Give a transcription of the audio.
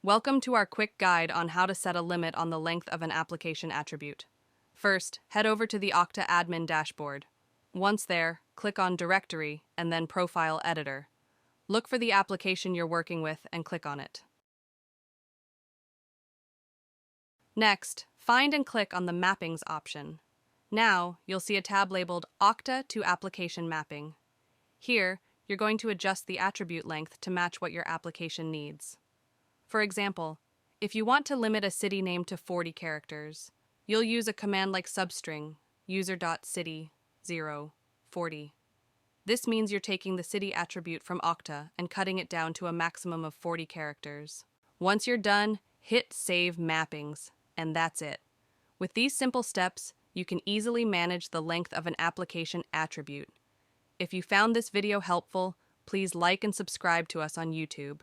Welcome to our quick guide on how to set a limit on the length of an application attribute. First, head over to the Okta admin dashboard. Once there, click on Directory and then Profile Editor. Look for the application you're working with and click on it. Next, find and click on the Mappings option. Now, you'll see a tab labeled Okta to Application Mapping. Here, you're going to adjust the attribute length to match what your application needs. For example, if you want to limit a city name to 40 characters, you'll use a command like substring user.city040. This means you're taking the city attribute from Okta and cutting it down to a maximum of 40 characters. Once you're done, hit Save Mappings, and that's it. With these simple steps, you can easily manage the length of an application attribute. If you found this video helpful, please like and subscribe to us on YouTube.